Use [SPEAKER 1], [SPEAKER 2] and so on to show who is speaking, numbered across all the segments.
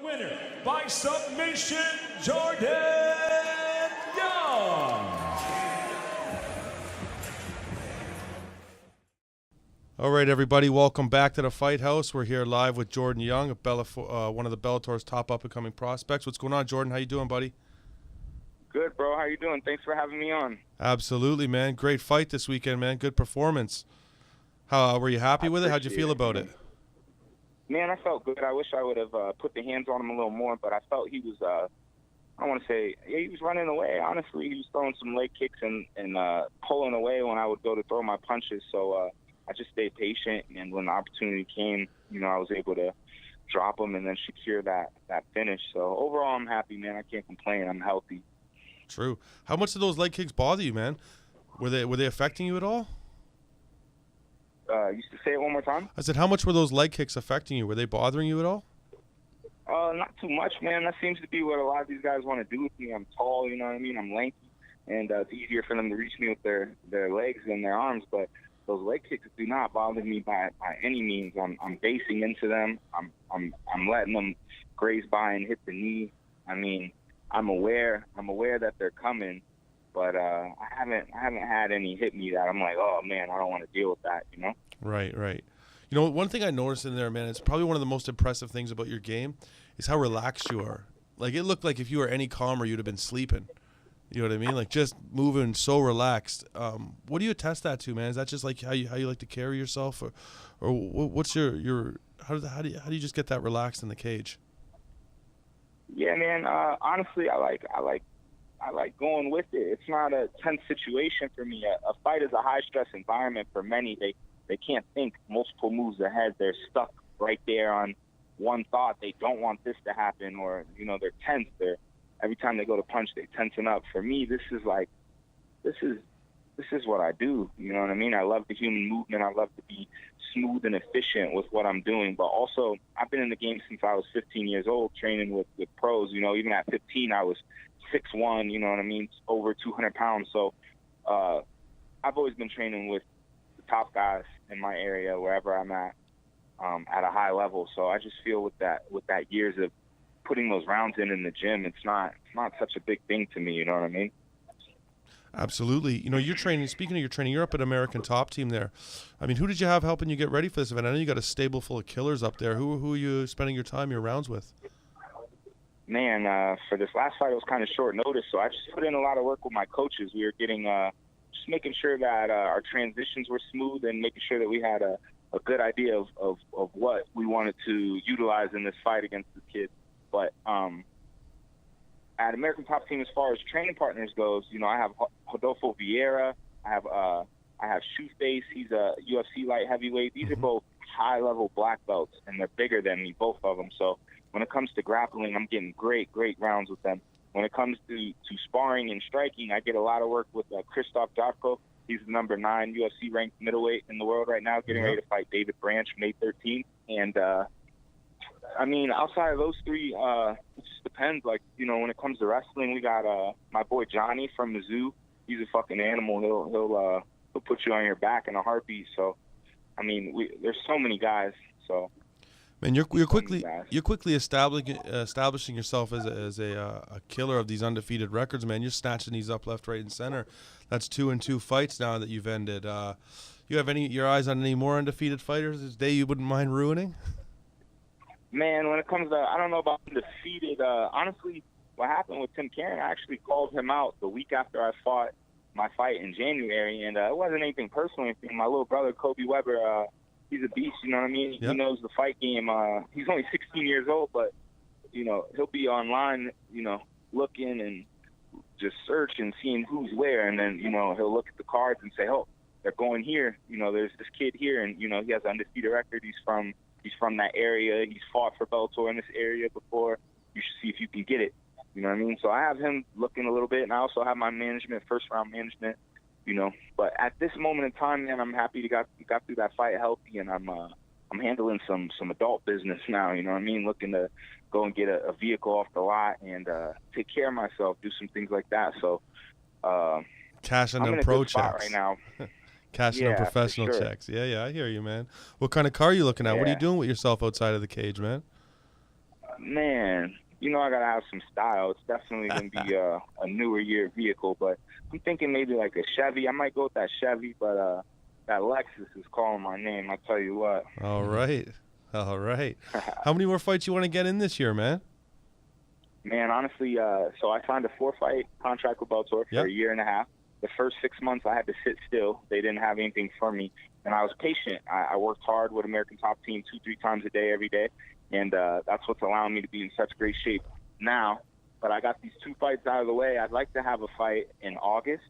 [SPEAKER 1] winner by submission, Jordan Young.
[SPEAKER 2] All right, everybody, welcome back to the Fight House. We're here live with Jordan Young, one of the Bellator's top up-and-coming prospects. What's going on, Jordan? How you doing, buddy?
[SPEAKER 3] Good, bro. How you doing? Thanks for having me on.
[SPEAKER 2] Absolutely, man. Great fight this weekend, man. Good performance. How were you happy with it? How'd you feel about it?
[SPEAKER 3] Man, I felt good. I wish I would have put the hands on him a little more, but I felt he was, I want to say, he was running away. Honestly, he was throwing some leg kicks and pulling away when I would go to throw my punches. So I just stayed patient, and when the opportunity came, I was able to drop him and then secure that finish. So overall, I'm happy, man. I can't complain. I'm healthy.
[SPEAKER 2] True. How much did those leg kicks bother you, man? Were they affecting you at all?
[SPEAKER 3] You used to say it one more time?
[SPEAKER 2] I said, how much were those leg kicks affecting you? Were they bothering you at all?
[SPEAKER 3] Not too much, man. That seems to be what a lot of these guys want to do with me. I'm tall, you know what I mean? I'm lanky, and it's easier for them to reach me with their legs than their arms. But those leg kicks do not bother me by any means. I'm basing into them. I'm letting them graze by and hit the knee. I mean, I'm aware that they're coming. But I haven't had any hit me that I'm like, oh, man, I don't want to deal with that,
[SPEAKER 2] Right. One thing I noticed in there, man, it's probably one of the most impressive things about your game is how relaxed you are. Like, it looked like if you were any calmer, you'd have been sleeping. You know what I mean? Like, just moving so relaxed. What do you attest that to, man? Is that just like how you like to carry yourself? Or what's your how do you just get that relaxed in the cage?
[SPEAKER 3] Yeah, man, honestly, I like going with it. It's not a tense situation for me. A fight is a high-stress environment for many. They can't think multiple moves ahead. They're stuck right there on one thought. They don't want this to happen, or, they're tense. Every time they go to punch, they tensen up. For me, this is what I do. You know what I mean? I love the human movement. I love to be smooth and efficient with what I'm doing. But also, I've been in the game since I was 15 years old, training with pros. Even at 15, I was 6'1", you know what I mean, over 200 pounds. So I've always been training with the top guys in my area, wherever I'm at a high level. So I just feel with that years of putting those rounds in the gym, it's not such a big thing to me, you know what I mean?
[SPEAKER 2] Absolutely. You're training, speaking of your training, you're up at American Top Team there. I mean, who did you have helping you get ready for this event? I know you got a stable full of killers up there. Who are you spending your rounds with?
[SPEAKER 3] Man, for this last fight, it was kind of short notice, so I just put in a lot of work with my coaches. We were getting, just making sure that our transitions were smooth and making sure that we had a good idea of what we wanted to utilize in this fight against this kid. But at American Top Team, as far as training partners goes, I have Rodolfo Vieira, I have Shoeface, he's a UFC light heavyweight. These are both high-level black belts, and they're bigger than me, both of them. So when it comes to grappling, I'm getting great rounds with them. When it comes to sparring and striking, I get a lot of work with Krzysztof Jotko. He's the number 9 UFC ranked middleweight in the world right now, getting ready to fight David Branch May 13th. And I mean, outside of those three, it just depends. Like, when it comes to wrestling, we got my boy Johnny from Mizzou. He's a fucking animal. He'll put you on your back in a heartbeat. So, I mean, there's so many guys. So.
[SPEAKER 2] Man, you're quickly establishing yourself as a killer of these undefeated records, man. You're snatching these up left, right, and center. That's 2-2 fights now that you've ended. You have your eyes on any more undefeated fighters this day you wouldn't mind ruining?
[SPEAKER 3] Man, when it comes to, I don't know about undefeated. Honestly, what happened with Tim Karen, I actually called him out the week after I fought my fight in January, and it wasn't anything personal. My little brother, Kobe Weber, he's a beast, you know what I mean? Yep. He knows the fight game. He's only 16 years old, but, he'll be online, looking and just search and seeing who's where. And then, he'll look at the cards and say, oh, they're going here. There's this kid here, and, he has an undefeated record. He's from that area. He's fought for Bellator in this area before. You should see if you can get it. You know what I mean? So I have him looking a little bit, and I also have my management, first-round management. But at this moment in time, man, I'm happy to got through that fight healthy, and I'm handling some adult business now. You know what I mean? Looking to go and get a vehicle off the lot and take care of myself, do some things like that. So,
[SPEAKER 2] cashing them pro checks right now. Cashing them professional checks. Yeah, I hear you, man. What kind of car are you looking at?
[SPEAKER 3] Yeah.
[SPEAKER 2] What are you doing with yourself outside of the cage, man?
[SPEAKER 3] Man, I gotta have some style. It's definitely gonna be a newer year vehicle, but I'm thinking maybe like a Chevy. I might go with that Chevy, but that Lexus is calling my name. I tell you what.
[SPEAKER 2] All right. How many more fights you want to get in this year, man?
[SPEAKER 3] Man, honestly, so I signed a 4-fight contract with Bellator for a year and a half. The first 6 months I had to sit still. They didn't have anything for me, and I was patient. I worked hard with American Top Team 2-3 times a day, every day, and that's what's allowing me to be in such great shape now. But I got these 2 fights out of the way. I'd like to have a fight in August,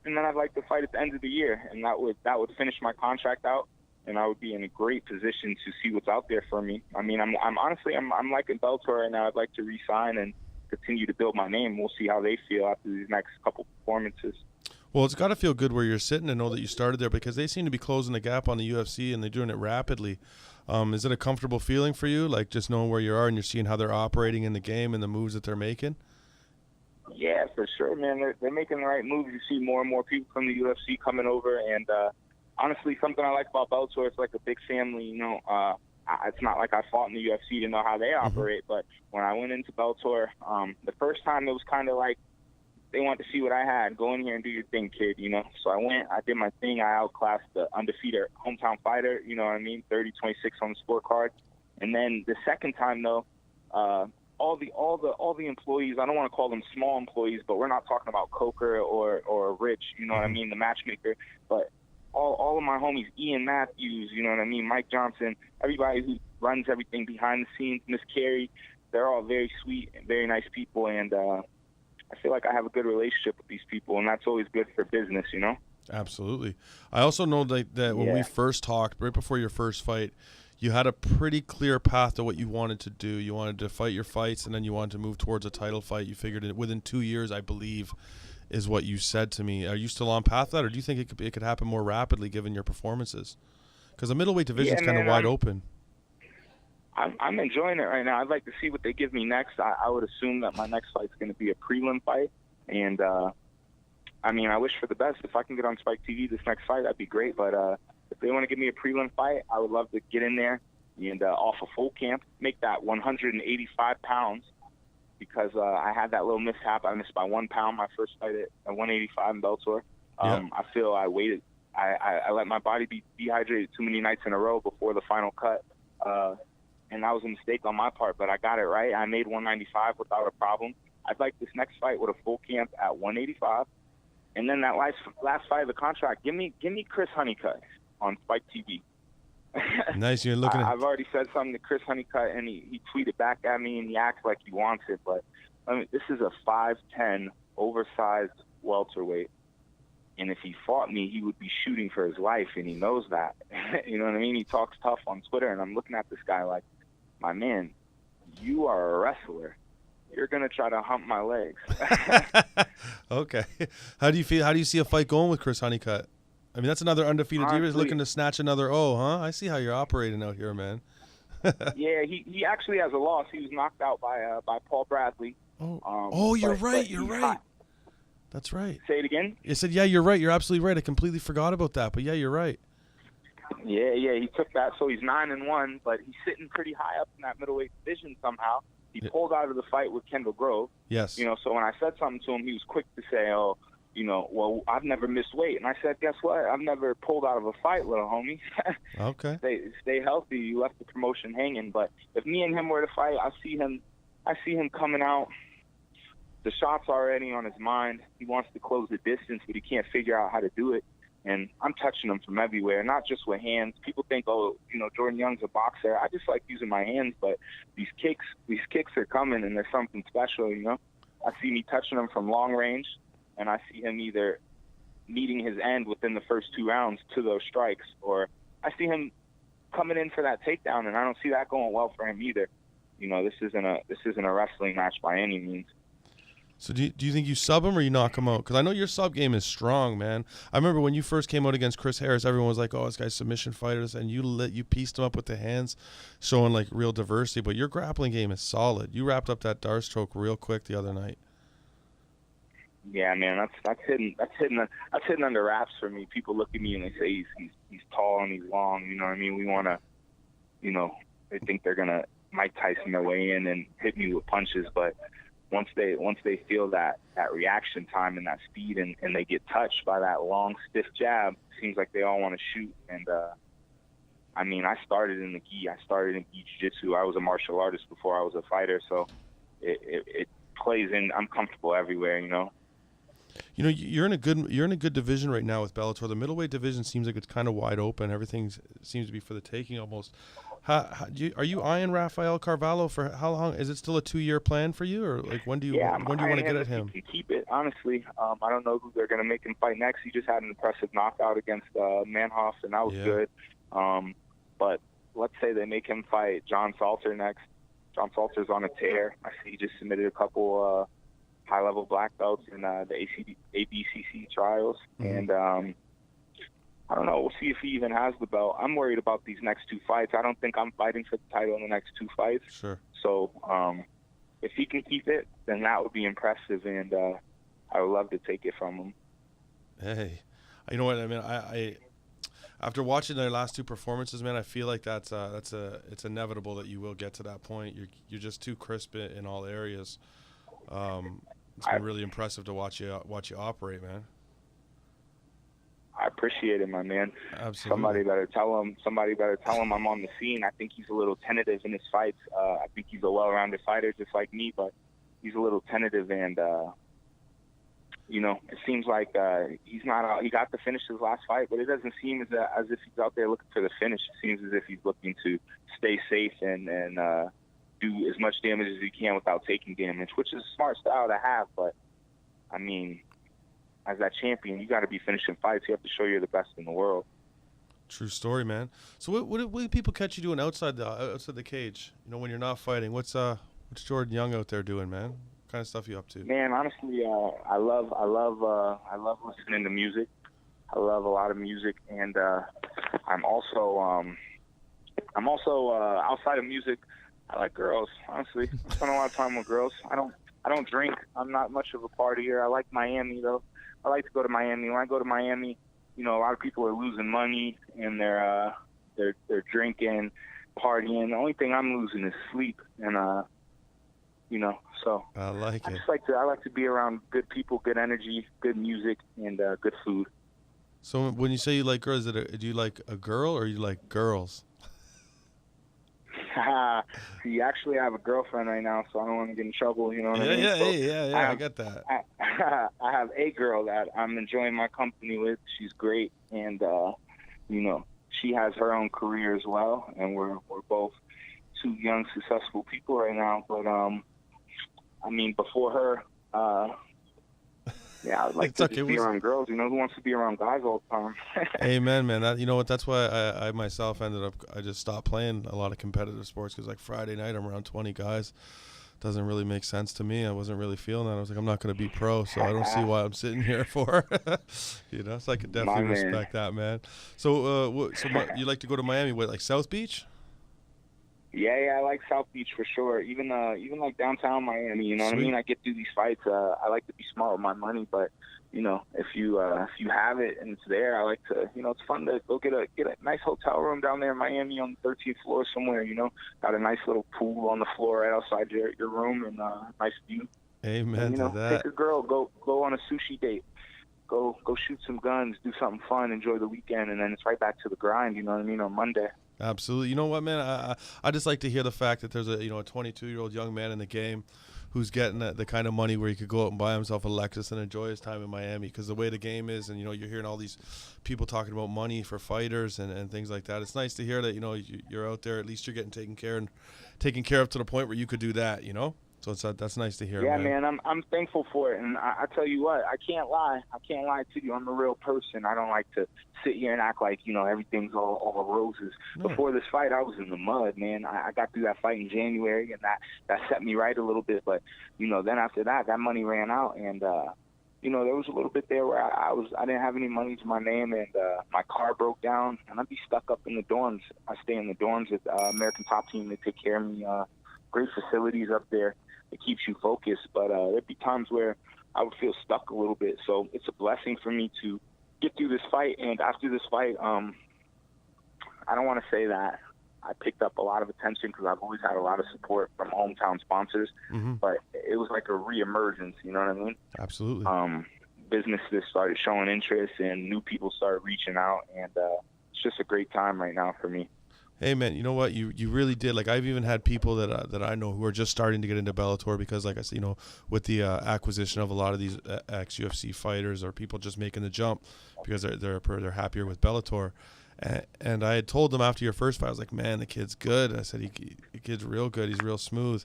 [SPEAKER 3] and then I'd like to fight at the end of the year, and that would finish my contract out, and I would be in a great position to see what's out there for me. I mean, I'm honestly liking Bellator right now. I'd like to re-sign and continue to build my name. We'll see how they feel after these next couple performances.
[SPEAKER 2] Well, it's got to feel good where you're sitting to know that you started there, because they seem to be closing the gap on the UFC, and they're doing it rapidly. Is it a comfortable feeling for you, like just knowing where you are and you're seeing how they're operating in the game and the moves that they're making?
[SPEAKER 3] Yeah, for sure, man. They're making the right moves. You see more and more people from the UFC coming over, and honestly, something I like about Bellator, it's like a big family. It's not like I fought in the UFC to know how they operate, but when I went into Bellator, the first time it was kind of like they wanted to see what I had. Go in here and do your thing, kid, So I went, I did my thing. I outclassed the undefeated hometown fighter, 30-26 on the scorecard. And then the second time, though, all the employees, I don't want to call them small employees, but we're not talking about Coker or Rich, what I mean, the matchmaker, but all of my homies, Ian Matthews, Mike Johnson, everybody who runs everything behind the scenes, Miss Carey, they're all very sweet and very nice people, and I feel like I have a good relationship with these people, and that's always good for business,
[SPEAKER 2] Absolutely. I also know that when we first talked, right before your first fight, you had a pretty clear path to what you wanted to do. You wanted to fight your fights, and then you wanted to move towards a title fight. You figured it within 2 years, I believe, is what you said to me. Are you still on path to that, or do you think it could happen more rapidly given your performances? Because the middleweight division is kind of wide open.
[SPEAKER 3] I'm enjoying it right now. I'd like to see what they give me next. I would assume that my next fight's going to be a prelim fight, and I wish for the best. If I can get on Spike TV this next fight, that'd be great. But if they want to give me a prelim fight, I would love to get in there and off a full camp, make that 185 pounds. Because I had that little mishap. I missed by 1 pound my first fight at 185 in Bellator. I feel I waited. I let my body be dehydrated too many nights in a row before the final cut. And that was a mistake on my part, but I got it right. I made 195 without a problem. I'd like this next fight with a full camp at 185. And then that last fight of the contract, give me Chris Honeycutt on Spike TV.
[SPEAKER 2] Nice. You're looking at...
[SPEAKER 3] I've already said something to Chris Honeycutt, and he tweeted back at me, and he acts like he wants it. But this is a 5'10", oversized welterweight. And if he fought me, he would be shooting for his life, and he knows that. You know what I mean? He talks tough on Twitter, and I'm looking at this guy like, my man, you are a wrestler. You're going to try to hump my legs.
[SPEAKER 2] Okay. How do you feel? How do you see a fight going with Chris Honeycutt? I mean, that's another undefeated diva looking to snatch another huh? I see how you're operating out here, man.
[SPEAKER 3] Yeah, he actually has a loss. He was knocked out by Paul Bradley.
[SPEAKER 2] You're right. You're right. That's right.
[SPEAKER 3] Say it again?
[SPEAKER 2] You said, yeah, you're right. You're absolutely right. I completely forgot about that. But, yeah, you're right.
[SPEAKER 3] Yeah, he took that. So he's 9-1, but he's sitting pretty high up in that middleweight division somehow. He pulled out of the fight with Kendall Grove.
[SPEAKER 2] Yes.
[SPEAKER 3] So when I said something to him, he was quick to say, well, I've never missed weight. And I said, guess what? I've never pulled out of a fight, little homie.
[SPEAKER 2] Okay.
[SPEAKER 3] Stay healthy. You left the promotion hanging. But if me and him were to fight, I see him coming out. The shot's already on his mind. He wants to close the distance, but he can't figure out how to do it. And I'm touching him from everywhere, not just with hands. People think, Jordan Young's a boxer. I just like using my hands, but these kicks are coming, and there's something special, I see me touching him from long range, and I see him either meeting his end within the first 2 rounds to those strikes, or I see him coming in for that takedown, and I don't see that going well for him either. This isn't a wrestling match by any means.
[SPEAKER 2] So do you think you sub him or you knock him out? Because I know your sub game is strong, man. I remember when you first came out against Chris Harris, everyone was like, "Oh, this guy's submission fighters," and you pieced him up with the hands, showing like real diversity. But your grappling game is solid. You wrapped up that dart stroke real quick the other night.
[SPEAKER 3] Yeah, man, that's hidden under wraps for me. People look at me and they say he's tall and he's long. You know what I mean? We want to, they think they're gonna Mike Tyson their way in and hit me with punches. But once they feel that reaction time and that speed and they get touched by that long, stiff jab, it seems like they all want to shoot. And, I mean, I started in the gi. I started in gi jiu-jitsu. I was a martial artist before I was a fighter, so it plays in. I'm comfortable everywhere, you know.
[SPEAKER 2] You know, you're in a good division right now with Bellator. The middleweight division seems like it's kind of wide open. Everything seems to be for the taking almost. Are you eyeing Rafael Carvalho for how long? Is it still a 2-year plan for you, or like when do you want to get at him?
[SPEAKER 3] He can keep it, honestly. I don't know who they're going to make him fight next. He just had an impressive knockout against Manhoff, and that was good. But let's say they make him fight John Salter next. John Salter's on a tear. I see he just submitted a couple high-level black belts in the ABCC trials. And I don't know. We'll see if he even has the belt. I'm worried about these next 2 fights. I don't think I'm fighting for the title in the next 2 fights.
[SPEAKER 2] Sure.
[SPEAKER 3] So if he can keep it, then that would be impressive, and I would love to take it from him.
[SPEAKER 2] Hey, you know what? I mean, I after watching their last 2 performances, man, I feel like it's inevitable that you will get to that point. You're just too crisp in all areas. It's been really impressive to watch you operate, man.
[SPEAKER 3] I appreciate it, my man.
[SPEAKER 2] Absolutely.
[SPEAKER 3] Somebody better tell him I'm on the scene. I think he's a little tentative in his fights. I think he's a well-rounded fighter just like me, but he's a little tentative, and you know, it seems like he's not out. He got to finish his last fight, but it doesn't seem as if he's out there looking for the finish. It seems as if he's looking to stay safe and do as much damage as he can without taking damage, which is a smart style to have. But I mean, as that champion, you got to be finishing fights. You have to show you're the best in the world.
[SPEAKER 2] True story, man. So what do people catch you doing outside the cage? You know, when you're not fighting, what's Jordan Young out there doing, man? What kind of stuff you up to?
[SPEAKER 3] Man, honestly, I love listening to music. I love a lot of music, and I'm also outside of music. I like girls. Honestly, I spend a lot of time with girls. I don't drink. I'm not much of a partier. I like Miami though. I like to go to Miami. When I go to Miami, you know, a lot of people are losing money and they're drinking, partying. The only thing I'm losing is sleep, and you know, so
[SPEAKER 2] I like it.
[SPEAKER 3] I like to be around good people, good energy, good music, and good food.
[SPEAKER 2] So when you say you like girls, do you like a girl or you like girls?
[SPEAKER 3] See, actually, I have a girlfriend right now, so I don't want to get in trouble. You know what I mean?
[SPEAKER 2] Yeah. I get that.
[SPEAKER 3] I have a girl that I'm enjoying my company with. She's great, and you know, she has her own career as well, and we're both 2 young, successful people right now. But I mean, before her, yeah, I'd like to just be around girls. You know, who wants to be around guys all the time?
[SPEAKER 2] Amen, man. You know what? That's why I myself I just stopped playing a lot of competitive sports, because like Friday night I'm around 20 guys. Doesn't really make sense to me. I wasn't really feeling that. I was like, I'm not going to be pro, so I don't see why I'm sitting here for. You know, so I could definitely respect that, man. So, you like to go to Miami? What, like South Beach?
[SPEAKER 3] Yeah, I like South Beach for sure. Even like downtown Miami, you know what I mean? I get through these fights. I like to be smart with my money, but you know, if you have it and it's there, I like to, you know, it's fun to go get a nice hotel room down there in Miami on the 13th floor somewhere. You know, got a nice little pool on the floor right outside your room, and nice view.
[SPEAKER 2] Amen.
[SPEAKER 3] And, you know,
[SPEAKER 2] to that.
[SPEAKER 3] take a girl, go on a sushi date. Go shoot some guns, do something fun, enjoy the weekend, and then it's right back to the grind, you know what I mean, on Monday.
[SPEAKER 2] Absolutely. You know what, man? I just like to hear the fact that there's a 22-year-old young man in the game who's getting the kind of money where he could go out and buy himself a Lexus and enjoy his time in Miami, because the way the game is, and, you know, you're hearing all these people talking about money for fighters and things like that. It's nice to hear that, you know, you're out there, at least you're getting taken care of to the point where you could do that, you know? So that's nice to hear.
[SPEAKER 3] Yeah, man, I'm thankful for it, and I tell you what, I can't lie to you. I'm a real person. I don't like to sit here and act like, you know, everything's all roses. No. Before this fight, I was in the mud, man. I got through that fight in January, and that set me right a little bit. But you know, then after that money ran out, and you know, there was a little bit there where I didn't have any money to my name, and my car broke down, and I'd be stuck up in the dorms. I stay in the dorms with American Top Team. They take care of me. Great facilities up there. It keeps you focused, but there'd be times where I would feel stuck a little bit. So it's a blessing for me to get through this fight. And after this fight, I don't want to say that I picked up a lot of attention because I've always had a lot of support from hometown sponsors. But it was like a reemergence, you know what I mean?
[SPEAKER 2] Absolutely.
[SPEAKER 3] Businesses started showing interest and new people started reaching out, and it's just a great time right now for me.
[SPEAKER 2] Hey man, you know what? You really did. Like, I've even had people that I know who are just starting to get into Bellator because, like I said, you know, with the acquisition of a lot of these ex-UFC fighters or people just making the jump because they're happier with Bellator. And I had told them after your first fight, I was like, man, the kid's good. I said, the kid's real good. He's real smooth.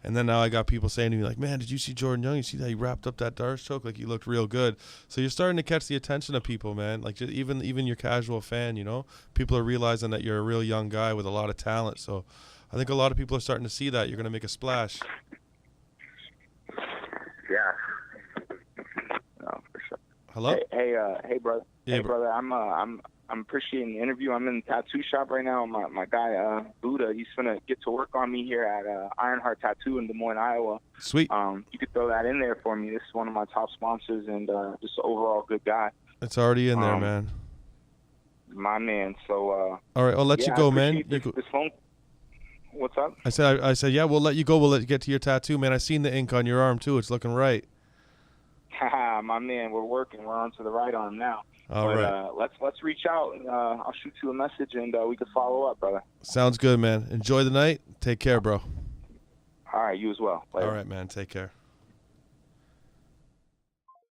[SPEAKER 2] And then now I got people saying to me, like, man, did you see Jordan Young? You see that he wrapped up that Darce choke? Like, he looked real good. So you're starting to catch the attention of people, man. Like, just even your casual fan, you know? People are realizing that you're a real young guy with a lot of talent. So I think a lot of people are starting to see that. You're going to make a splash.
[SPEAKER 3] Yeah. No, for sure.
[SPEAKER 2] Hello?
[SPEAKER 3] Hey, brother.
[SPEAKER 2] Yeah,
[SPEAKER 3] hey, brother. I'm appreciating the interview. I'm in the tattoo shop right now. My guy, Buddha, he's going to get to work on me here at Ironheart Tattoo in Des Moines, Iowa.
[SPEAKER 2] Sweet.
[SPEAKER 3] You could throw that in there for me. This is one of my top sponsors and just an overall good guy.
[SPEAKER 2] It's already in there, man.
[SPEAKER 3] My man. So,
[SPEAKER 2] all right, I'll let you go, man.
[SPEAKER 3] This phone. What's up?
[SPEAKER 2] I said, yeah, we'll let you go. We'll let you get to your tattoo, man. I seen the ink on your arm, too. It's looking right.
[SPEAKER 3] My man, we're working. We're on to the right arm now.
[SPEAKER 2] All right.
[SPEAKER 3] Let's reach out. I'll shoot you a message, and we can follow up, brother.
[SPEAKER 2] Sounds good, man. Enjoy the night. Take care, bro.
[SPEAKER 3] All right, you as well. Later.
[SPEAKER 2] All right, man. Take care.